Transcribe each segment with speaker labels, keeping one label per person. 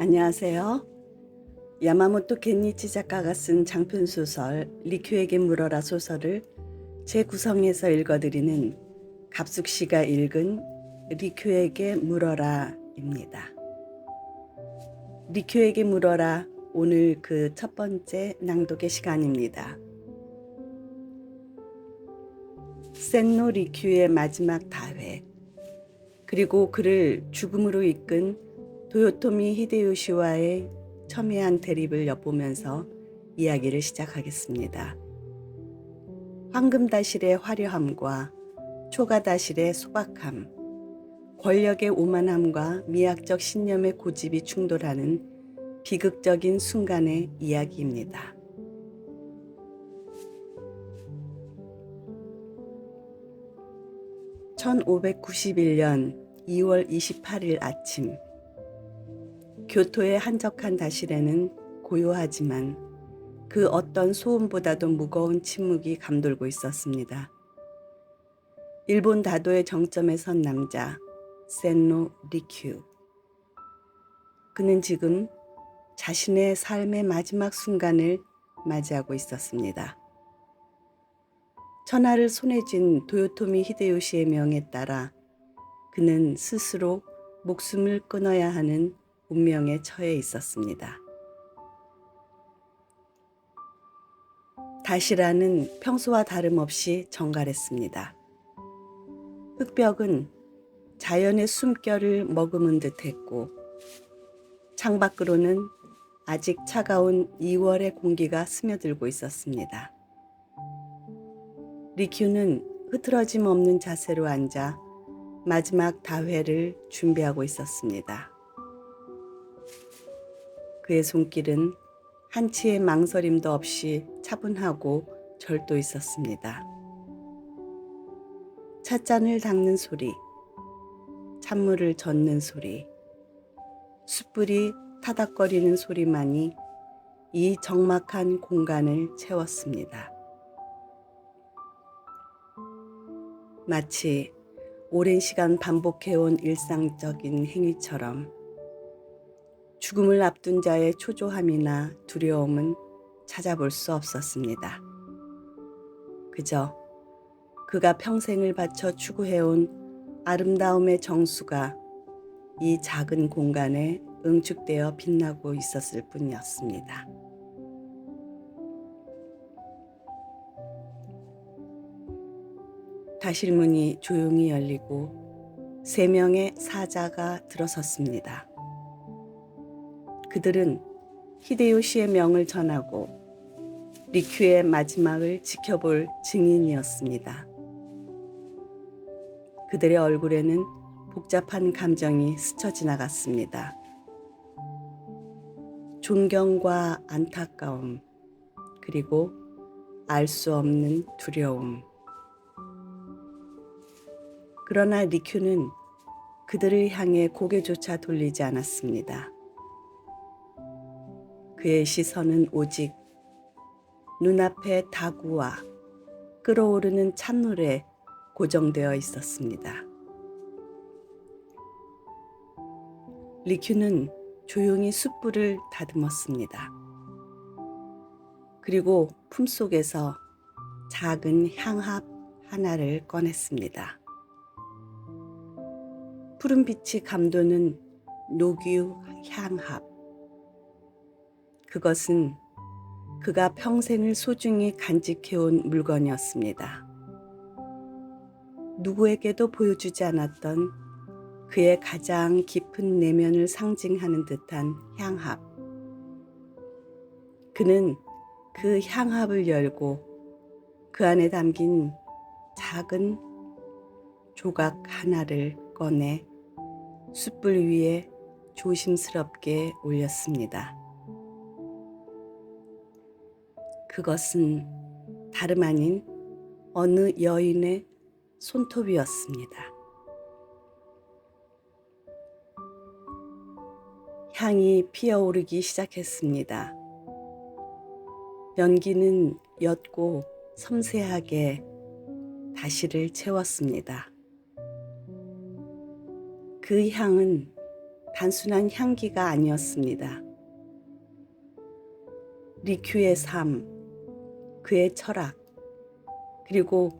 Speaker 1: 안녕하세요. 야마모토 겐니치 작가가 쓴 장편소설 리큐에게 물어라 소설을 재구성해서 읽어드리는 갑숙 씨가 읽은 리큐에게 물어라입니다. 리큐에게 물어라, 오늘 그 첫 번째 낭독의 시간입니다. 센노 리큐의 마지막 다회, 그리고 그를 죽음으로 이끈 도요토미 히데요시와의 첨예한 대립을 엿보면서 이야기를 시작하겠습니다. 황금다실의 화려함과 초가다실의 소박함, 권력의 오만함과 미학적 신념의 고집이 충돌하는 비극적인 순간의 이야기입니다. (1591년 2월 28일) 아침, 교토의 한적한 다실에는 고요하지만 그 어떤 소음보다도 무거운 침묵이 감돌고 있었습니다. 일본 다도의 정점에 선 남자, 센노 리큐. 그는 지금 자신의 삶의 마지막 순간을 맞이하고 있었습니다. 천하를 손에 쥔 도요토미 히데요시의 명에 따라 그는 스스로 목숨을 끊어야 하는 운명에 처해 있었습니다. 다시라는 평소와 다름없이 정갈했습니다. 흙벽은 자연의 숨결을 머금은 듯했고 창밖으로는 아직 차가운 2월의 공기가 스며들고 있었습니다. 리큐는 흐트러짐 없는 자세로 앉아 마지막 다회를 준비하고 있었습니다. 그의 손길은 한치의 망설임도 없이 차분하고 절도 있었습니다. 찻잔을 닦는 소리, 찬물을 젓는 소리, 숯불이 타닥거리는 소리만이 이 적막한 공간을 채웠습니다. 마치 오랜 시간 반복해온 일상적인 행위처럼 죽음을 앞둔 자의 초조함이나 두려움은 찾아볼 수 없었습니다. 그저 그가 평생을 바쳐 추구해온 아름다움의 정수가 이 작은 공간에 응축되어 빛나고 있었을 뿐이었습니다. 다실문이 조용히 열리고 3명의 사자가 들어섰습니다. 그들은 히데요시의 명을 전하고 리큐의 마지막을 지켜볼 증인이었습니다. 그들의 얼굴에는 복잡한 감정이 스쳐 지나갔습니다. 존경과 안타까움, 그리고 알 수 없는 두려움. 그러나 리큐는 그들을 향해 고개조차 돌리지 않았습니다. 그의 시선은 오직 눈앞의 다구와 끓어오르는 찬물에 고정되어 있었습니다. 리큐는 조용히 숯불을 다듬었습니다. 그리고 품속에서 작은 향합 하나를 꺼냈습니다. 푸른 빛이 감도는 녹유 향합. 그것은 그가 평생을 소중히 간직해온 물건이었습니다. 누구에게도 보여주지 않았던 그의 가장 깊은 내면을 상징하는 듯한 향합. 그는 그 향합을 열고 그 안에 담긴 작은 조각 하나를 꺼내 숯불 위에 조심스럽게 올렸습니다. 그것은 다름 아닌 어느 여인의 손톱이었습니다. 향이 피어오르기 시작했습니다. 연기는 옅고 섬세하게 다시를 채웠습니다. 그 향은 단순한 향기가 아니었습니다. 리큐의 삶, 그의 철학, 그리고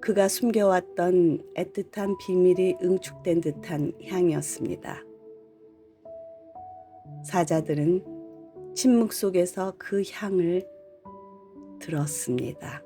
Speaker 1: 그가 숨겨왔던 애틋한 비밀이 응축된 듯한 향이었습니다. 사자들은 침묵 속에서 그 향을 들었습니다.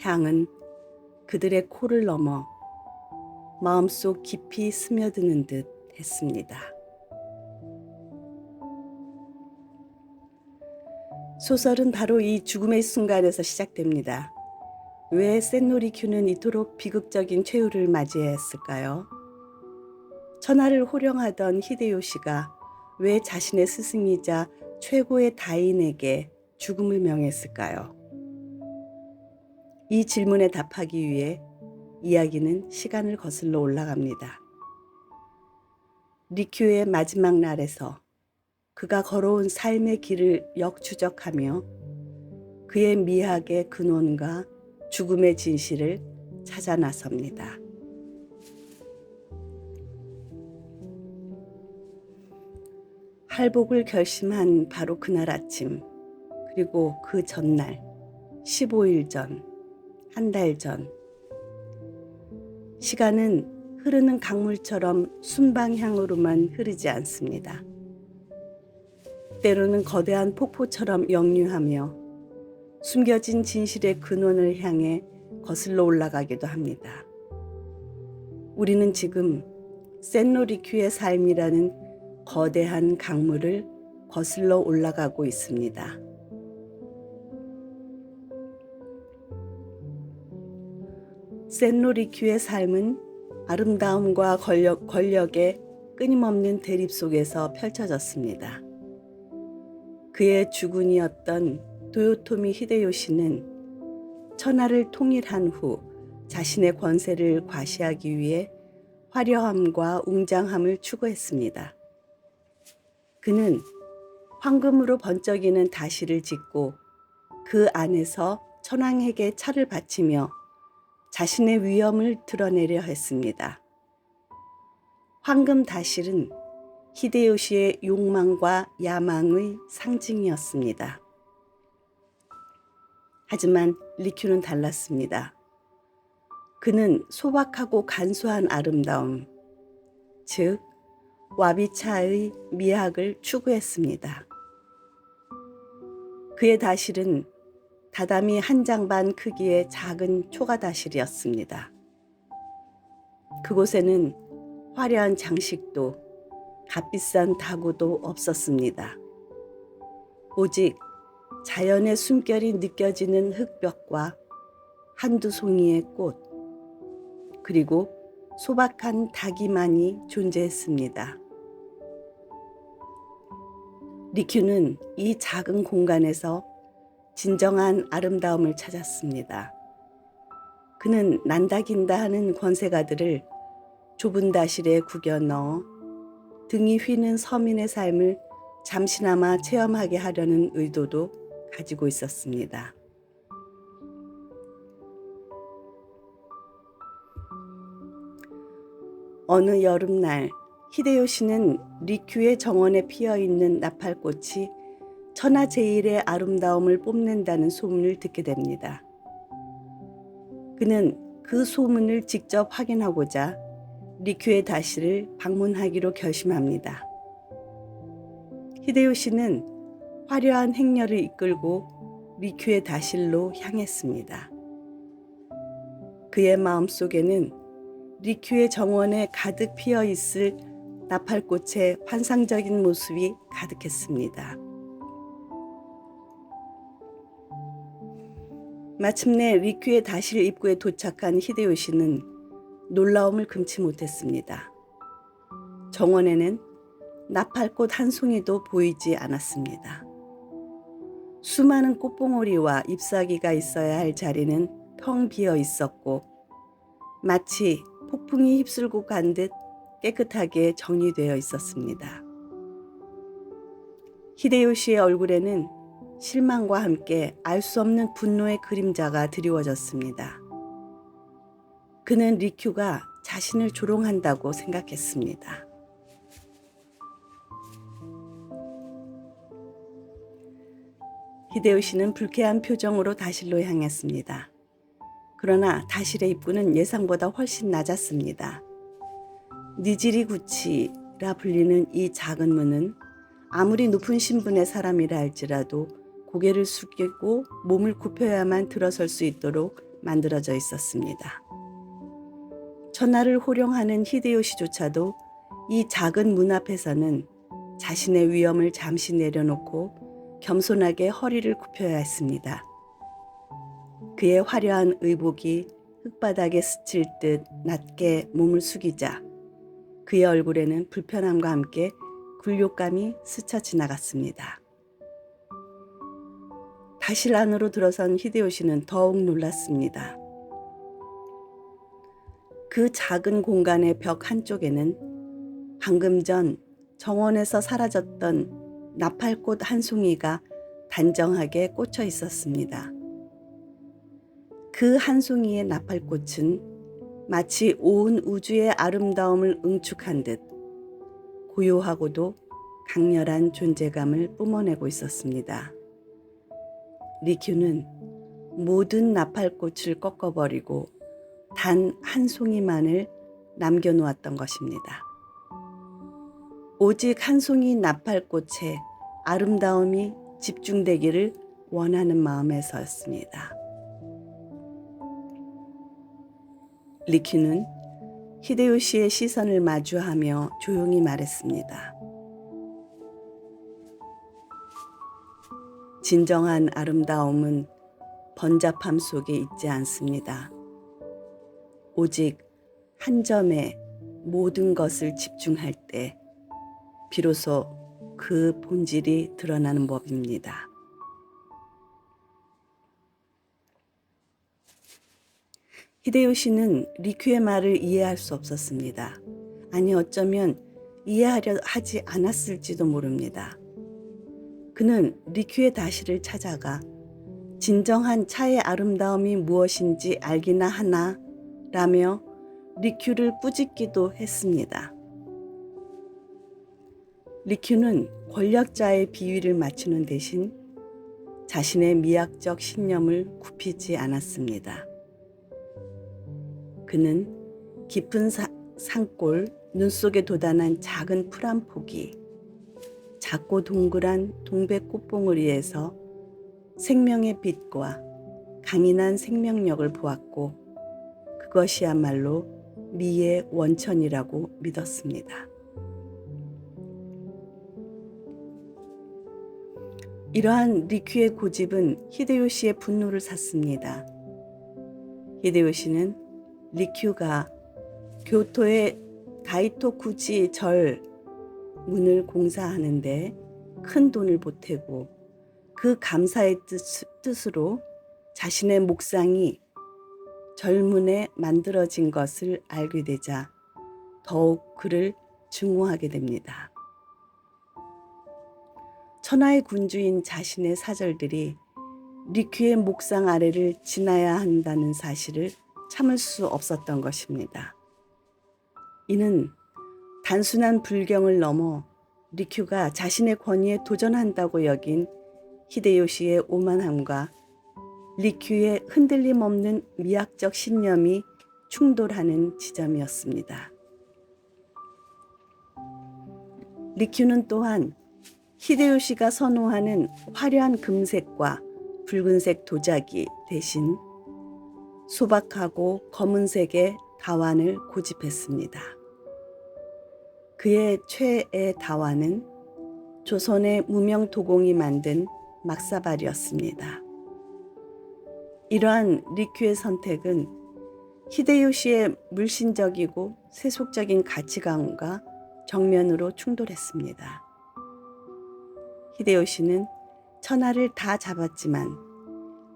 Speaker 1: 향은 그들의 코를 넘어 마음속 깊이 스며드는 듯 했습니다. 소설은 바로 이 죽음의 순간에서 시작됩니다. 왜 센노리큐는 이토록 비극적인 최후를 맞이했을까요? 천하를 호령하던 히데요시가 왜 자신의 스승이자 최고의 다인에게 죽음을 명했을까요? 이 질문에 답하기 위해 이야기는 시간을 거슬러 올라갑니다. 리큐의 마지막 날에서 그가 걸어온 삶의 길을 역추적하며 그의 미학의 근원과 죽음의 진실을 찾아 나섭니다. 할복을 결심한 바로 그날 아침, 그리고 그 전날, 15일 전, 한 달 전, 시간은 흐르는 강물처럼 순방향으로만 흐르지 않습니다. 때로는 거대한 폭포처럼 역류하며 숨겨진 진실의 근원을 향해 거슬러 올라가기도 합니다. 우리는 지금 센노리큐의 삶이라는 거대한 강물을 거슬러 올라가고 있습니다. 센노리큐의 삶은 아름다움과 권력의 끊임없는 대립 속에서 펼쳐졌습니다. 그의 주군이었던 도요토미 히데요시는 천하를 통일한 후 자신의 권세를 과시하기 위해 화려함과 웅장함을 추구했습니다. 그는 황금으로 번쩍이는 다시를 짓고 그 안에서 천황에게 차를 바치며 자신의 위엄을 드러내려 했습니다. 황금 다실은 히데요시의 욕망과 야망의 상징이었습니다. 하지만 리큐는 달랐습니다. 그는 소박하고 간소한 아름다움, 즉 와비차의 미학을 추구했습니다. 그의 다실은 다다미 한 장 반 크기의 작은 초가다실이었습니다. 그곳에는 화려한 장식도 값비싼 다구도 없었습니다. 오직 자연의 숨결이 느껴지는 흙벽과 한두 송이의 꽃, 그리고 소박한 닭이만이 존재했습니다. 리큐는 이 작은 공간에서 진정한 아름다움을 찾았습니다. 그는 난다긴다 하는 권세가들을 좁은 다실에 구겨 넣어 등이 휘는 서민의 삶을 잠시나마 체험하게 하려는 의도도 가지고 있었습니다. 어느 여름날 히데요시는 리큐의 정원에 피어있는 나팔꽃이 천하제일의 아름다움을 뽐낸다는 소문을 듣게 됩니다. 그는 그 소문을 직접 확인하고자 리큐의 다시를 방문하기로 결심합니다. 히데요시는 화려한 행렬을 이끌고 리큐의 다실로 향했습니다. 그의 마음속에는 리큐의 정원에 가득 피어 있을 나팔꽃의 환상적인 모습이 가득했습니다. 마침내 리큐의 다실 입구에 도착한 히데요시는 놀라움을 금치 못했습니다. 정원에는 나팔꽃 한 송이도 보이지 않았습니다. 수많은 꽃봉오리와 잎사귀가 있어야 할 자리는 텅 비어 있었고 마치 폭풍이 휩쓸고 간 듯 깨끗하게 정리되어 있었습니다. 히데요시의 얼굴에는 실망과 함께 알 수 없는 분노의 그림자가 드리워졌습니다. 그는 리큐가 자신을 조롱한다고 생각했습니다. 히데요시는 불쾌한 표정으로 다실로 향했습니다. 그러나 다실의 입구는 예상보다 훨씬 낮았습니다. 니지리구치라 불리는 이 작은 문은 아무리 높은 신분의 사람이라 할지라도 고개를 숙이고 몸을 굽혀야만 들어설 수 있도록 만들어져 있었습니다. 천하를 호령하는 히데요시조차도 이 작은 문 앞에서는 자신의 위엄을 잠시 내려놓고 겸손하게 허리를 굽혀야 했습니다. 그의 화려한 의복이 흙바닥에 스칠 듯 낮게 몸을 숙이자 그의 얼굴에는 불편함과 함께 굴욕감이 스쳐 지나갔습니다. 다실 안으로 들어선 히데요시는 더욱 놀랐습니다. 그 작은 공간의 벽 한쪽에는 방금 전 정원에서 사라졌던 나팔꽃 한 송이가 단정하게 꽂혀 있었습니다. 그 한 송이의 나팔꽃은 마치 온 우주의 아름다움을 응축한 듯 고요하고도 강렬한 존재감을 뿜어내고 있었습니다. 리큐는 모든 나팔꽃을 꺾어버리고 단 한 송이만을 남겨놓았던 것입니다. 오직 한 송이 나팔꽃에 아름다움이 집중되기를 원하는 마음에서였습니다. 리큐는 히데요시의 시선을 마주하며 조용히 말했습니다. 진정한 아름다움은 번잡함 속에 있지 않습니다. 오직 한 점에 모든 것을 집중할 때 비로소 그 본질이 드러나는 법입니다. 히데요시는 리큐의 말을 이해할 수 없었습니다. 아니 어쩌면 이해하려 하지 않았을지도 모릅니다. 그는 리큐의 다시를 찾아가 진정한 차의 아름다움이 무엇인지 알기나 하나 라며 리큐를 꾸짖기도 했습니다. 리큐는 권력자의 비위를 맞추는 대신 자신의 미학적 신념을 굽히지 않았습니다. 그는 깊은 산골 눈 속에 돋아난 작은 풀 한 포기, 작고 동그란 동백 꽃봉오리에서 생명의 빛과 강인한 생명력을 보았고 그것이야말로 미의 원천이라고 믿었습니다. 이러한 리큐의 고집은 히데요시의 분노를 샀습니다. 히데요시는 리큐가 교토의 다이토쿠지 절 문을 공사하는데 큰 돈을 보태고 그 감사의 뜻으로 자신의 목상이 절문에 만들어진 것을 알게 되자 더욱 그를 증오하게 됩니다. 천하의 군주인 자신의 사절들이 리큐의 목상 아래를 지나야 한다는 사실을 참을 수 없었던 것입니다. 이는 단순한 불경을 넘어 리큐가 자신의 권위에 도전한다고 여긴 히데요시의 오만함과 리큐의 흔들림 없는 미학적 신념이 충돌하는 지점이었습니다. 리큐는 또한 히데요시가 선호하는 화려한 금색과 붉은색 도자기 대신 소박하고 검은색의 다완을 고집했습니다. 그의 최애 다완은 조선의 무명 도공이 만든 막사발이었습니다. 이러한 리큐의 선택은 히데요시의 물신적이고 세속적인 가치관과 정면으로 충돌했습니다. 히데요시는 천하를 다 잡았지만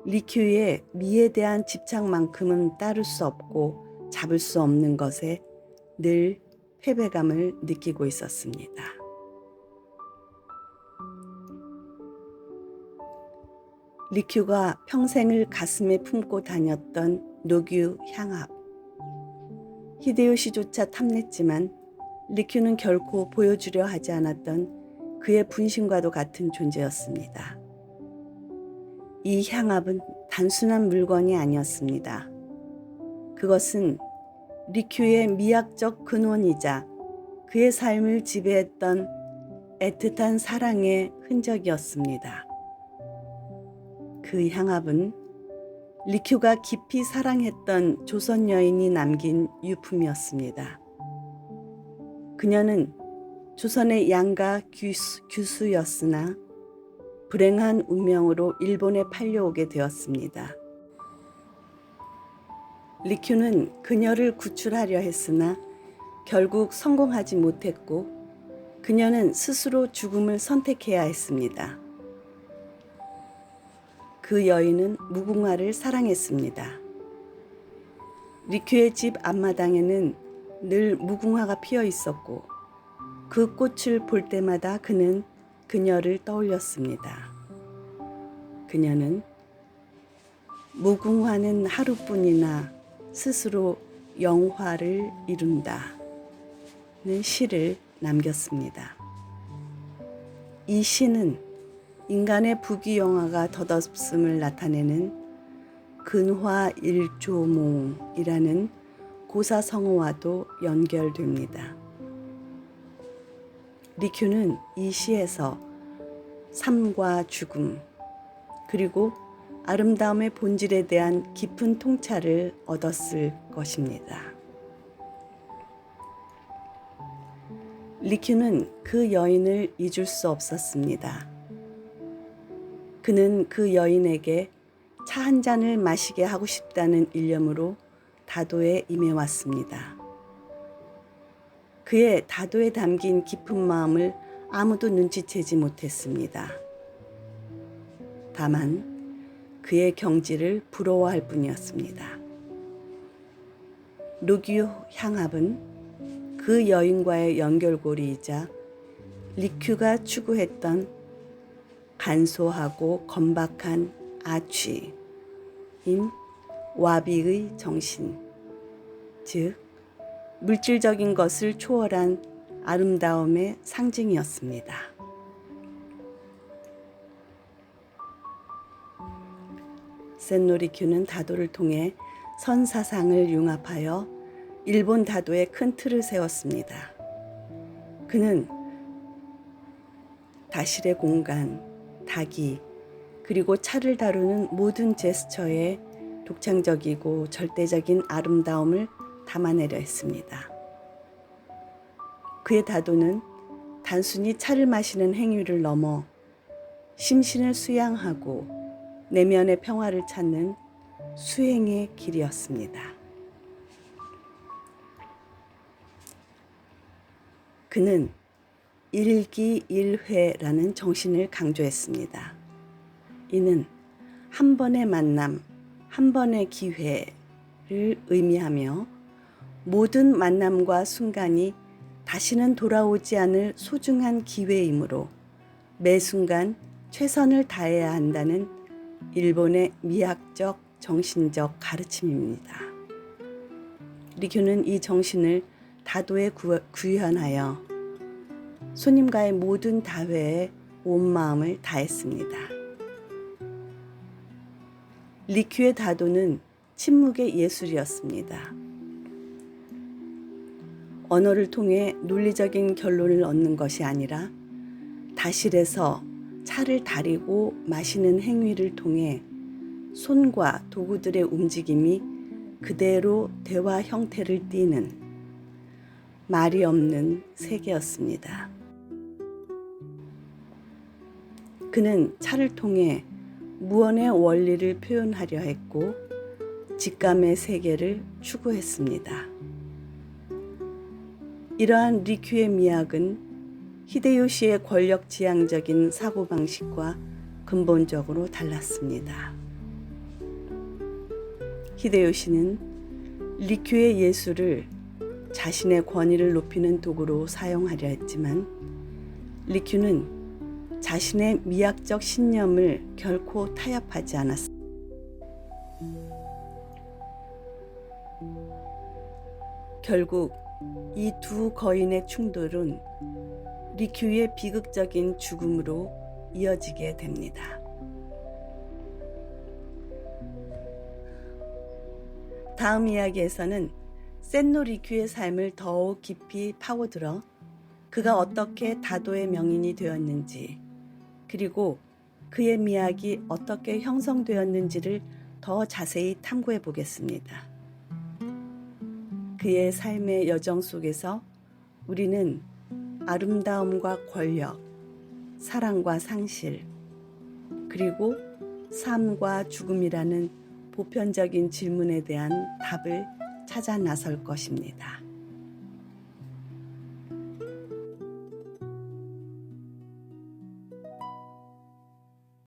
Speaker 1: 리큐의 미에 대한 집착만큼은 따를 수 없고 잡을 수 없는 것에 늘 패배감을 느끼고 있었습니다. 리큐가 평생을 가슴에 품고 다녔던 노규 향압. 히데요시조차 탐냈지만 리큐는 결코 보여주려 하지 않았던 그의 분신과도 같은 존재였습니다. 이 향압은 단순한 물건이 아니었습니다. 그것은 리큐의 미학적 근원이자 그의 삶을 지배했던 애틋한 사랑의 흔적이었습니다. 그 향압은 리큐가 깊이 사랑했던 조선 여인이 남긴 유품이었습니다. 그녀는 조선의 양가 규수였으나 불행한 운명으로 일본에 팔려오게 되었습니다. 리큐는 그녀를 구출하려 했으나 결국 성공하지 못했고 그녀는 스스로 죽음을 선택해야 했습니다. 그 여인은 무궁화를 사랑했습니다. 리큐의 집 앞마당에는 늘 무궁화가 피어 있었고 그 꽃을 볼 때마다 그는 그녀를 떠올렸습니다. 그녀는 무궁화는 하루뿐이나 스스로 영화를 이룬다는 시를 남겼습니다. 이 시는 인간의 부귀영화가 덧없음을 나타내는 근화일조몽이라는 고사성어와도 연결됩니다. 리큐는 이 시에서 삶과 죽음 그리고 아름다움의 본질에 대한 깊은 통찰을 얻었을 것입니다. 리큐는 그 여인을 잊을 수 없었습니다. 그는 그 여인에게 차 한 잔을 마시게 하고 싶다는 일념으로 다도에 임해왔습니다. 그의 다도에 담긴 깊은 마음을 아무도 눈치채지 못했습니다. 다만 그의 경지를 부러워할 뿐이었습니다. 루기오 향압은 그 여인과의 연결고리이자 리큐가 추구했던 간소하고 건박한 아취인 와비의 정신, 즉 물질적인 것을 초월한 아름다움의 상징이었습니다. 센노 리큐는 다도를 통해 선사상을 융합하여 일본 다도의 큰 틀을 세웠습니다. 그는 다실의 공간, 닭이 그리고 차를 다루는 모든 제스처에 독창적이고 절대적인 아름다움을 담아내려 했습니다. 그의 다도는 단순히 차를 마시는 행위를 넘어 심신을 수양하고 내면의 평화를 찾는 수행의 길이었습니다. 그는 일기일회라는 정신을 강조했습니다. 이는 한 번의 만남, 한 번의 기회를 의미하며 모든 만남과 순간이 다시는 돌아오지 않을 소중한 기회이므로 매 순간 최선을 다해야 한다는 일본의 미학적 정신적 가르침입니다. 리큐는 이 정신을 다도에 구현하여 손님과의 모든 다회에 온 마음을 다했습니다. 리큐의 다도는 침묵의 예술이었습니다. 언어를 통해 논리적인 결론을 얻는 것이 아니라 다실에서 차를 다리고 마시는 행위를 통해 손과 도구들의 움직임이 그대로 대화 형태를 띠는 말이 없는 세계였습니다. 그는 차를 통해 무언의 원리를 표현하려 했고 직감의 세계를 추구했습니다. 이러한 리큐의 미학은 히데요시의 권력지향적인 사고방식과 근본적으로 달랐습니다. 히데요시는 리큐의 예술을 자신의 권위를 높이는 도구로 사용하려 했지만 리큐는 자신의 미학적 신념을 결코 타협하지 않았습니다. 결국 이 두 거인의 충돌은 리큐의 비극적인 죽음으로 이어지게 됩니다. 다음 이야기에서는 센노 리큐의 삶을 더욱 깊이 파고들어 그가 어떻게 다도의 명인이 되었는지, 그리고 그의 미학이 어떻게 형성되었는지를 더 자세히 탐구해 보겠습니다. 그의 삶의 여정 속에서 우리는 아름다움과 권력, 사랑과 상실, 그리고 삶과 죽음이라는 보편적인 질문에 대한 답을 찾아 나설 것입니다.